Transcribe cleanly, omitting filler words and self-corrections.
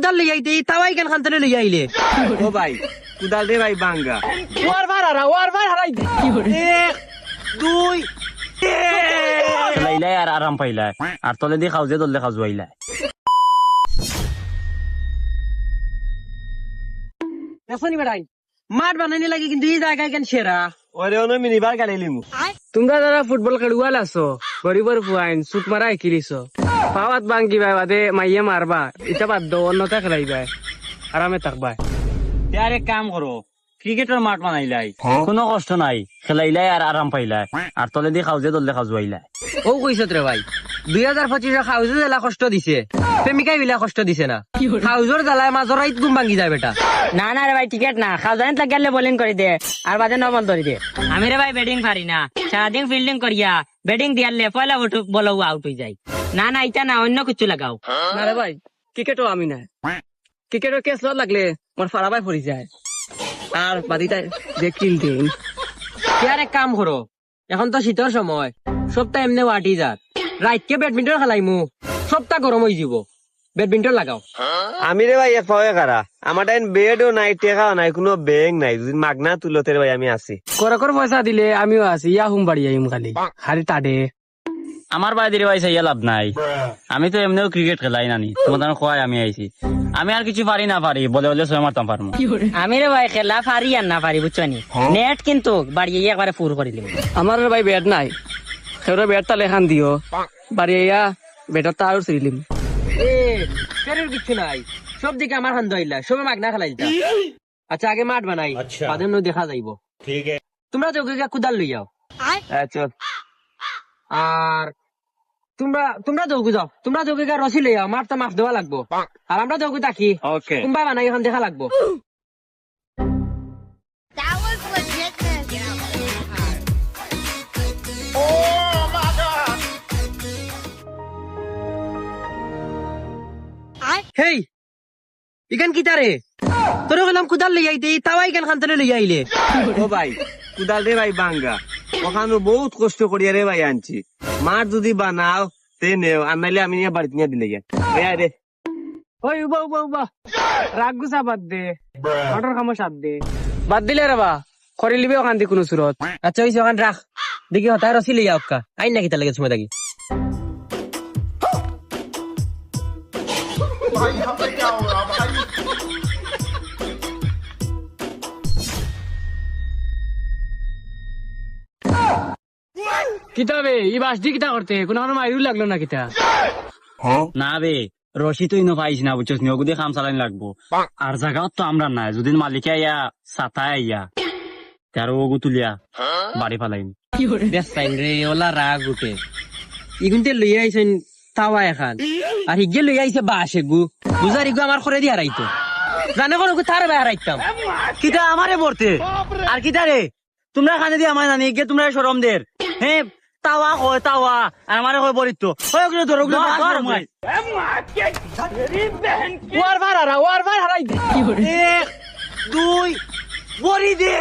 কুদাল লই আইতে তাওয়াই কেন খানতে লই আইলে ও ভাই কুদাল দে ভাই বাঙ্গা ওয়ার বার হারাই দে 1 2 লাইলাই আর আরাম পাইলাই আর তলে দিয়ে খাও যে দলে খাও জুয়াইলাই দেখনি বেড়াই মাঠ বানাইনি লাগে কিন্তু এই জায়গায় কেন সেরা ওরে ওনো মিনিবার গালিলিমু তোমরা যারা ফুটবল খেলুয়াল আছো গরিবর ফুয়াইন সুট মারা একিরিছো পাওয়াত বাঙ্গি ভাই বাদে মাইয়ে মারবা এটা বাদ দাও অন্যটা খেলাইবাই আরামে থাকবাই আর এক কাম করো ক্রিকেটের মাঠ বানাইলাই কোনো কষ্ট নাই খেলাইলাই আর আরাম পাইলাই আর তলে দিয়ে খাও যে দলে খাও জুয়াইলাই ও কইছত রে ভাই 2025 হাউজে জেলা কষ্ট দিছে প্রেমিকাই বিলা কষ্ট দিছে না হাউজর জ্বালায় মাজর রাইত ঘুম ভাঙ্গি যায় বেটা না না রে ভাই টিকেট না খাওয়ান তো গেলে বোলিং করে দে আর বাজে নবল ধরে দে আমি রে ভাই ব্যাটিং পারি না সারাদিন ফিল্ডিং করিয়া ব্যাটিং দিয়ালে পয়লা বল আউট হয়ে যায় না না এটা না অন্য কিছু লাগাও না রে ভাই ক্রিকেটও আমি না ক্রিকেটের কেস লট লাগলে মোর ফারাবাই পড়ি যায় আর বাদিটা যে কিল দিন আর এক কাম করো এখন তো শীতের সময় সপ্তাহ এমনি ওয়াটি যাত রাইতকে ব্যাডমিন্টন খেলাইমু সপ্তাহ গরম হয়ে যাব ব্যাডমিন্টন লাগাও আমি রে ভাই এক পাওয়া কারা আমার টাইম বেডও নাই টেকাও নাই কোনো ব্যাগ নাই যদি মাগনা তুলতে রে ভাই আমি আছি করে পয়সা দিলে আমিও আছি ইয়া হুম বাড়ি আইম খালি হারি তাডে আমার বাইরে ভাই চাইয়া লাভ নাই আমি তো এমনিও ক্রিকেট খেলাই নানি তোমাদের খোয়াই আমি আইছি আমি আর কিছু পারি না পারি বলে বলে ছয় মারতাম পারবো আমি রে ভাই খেলা পারি আর না পারি বুঝছো নি নেট কিন্তু বাড়িয়ে একবারে পুর করে দিলাম আমার ভাই ব্যাট নাই সেটা ব্যাট তালে খান দিও বাড়ি আইয়া ব্যাটার তা আর ছিলিম কিছু নাই সব দিকে আমার হান দইলা সবে মাগনা খেলাইতা আচ্ছা আগে মাঠ বানাই বাদে নই দেখা যাইব ঠিক আছে তোমরা তো কুদাল লই যাও চল আর তোমরা দৌগু যাও তোমরা দৌগু রসি লই যাও মাঠ তো মাছ দেওয়া লাগবো আর আমরা দৌগু থাকি ওকে তোমরা বানাই এখন দেখা লাগবো That was legitness. হেই ইখান কি তারে তোর গেলাম কুদাল লই আইতে তাওয়াই কেন খানতে লই আইলে ও ভাই কুদাল দে ভাই বাঙ্গা ওখানে বহুত কষ্ট করিয়া রে ভাই আনছি মাঠ যদি বানাও তে নেও আর নাইলে আমি নিয়ে বাড়িতে নিয়ে দিলে রে ওই উবা রাগ গুসা বাদ দে মটর খামো সাত দে বাদ দিলে রে বা খরি লিবে ওখান দি কোনো সুরত আচ্ছা ওই ওখান রাখ দেখি হতায় রসি লই আউকা আইন নাকি তার লাগে সময় থাকি কিতাবে ই বাস দি কিতা করতে কোনো মাইরু লাগলো না কিতা না বে রশি তো ইনো পাইছি না বুঝছিস নি ওগুদি খাম চালানি লাগবো আর জায়গাও তো আমরা নাই যদি মালিকে আইয়া সাতায় আইয়া তার ওগু তুলিয়া বাড়ি ফালাইনি বেশ ফাইন রে ওলা রাগ উঠে ইগুনতে লই আইছেন তাওয়া এখান আর হিগে লই আইছে বাসে গু বুঝার ইগু আমার করে দিয়া রাইতো জানে কোন তার বাই হারাইতাম কিটা আমারে পড়তে আর কিটা রে তোমরা খানে দিয়ে আমার জানি গে তোমরা শরম দের হ্যাঁ তাওয়া কয় তাওয়া আর আমারে কয় বরিত ওই ওগুলো ধরো ওগুলো ওয়ার বার হারাই দে 1 2 বরি দে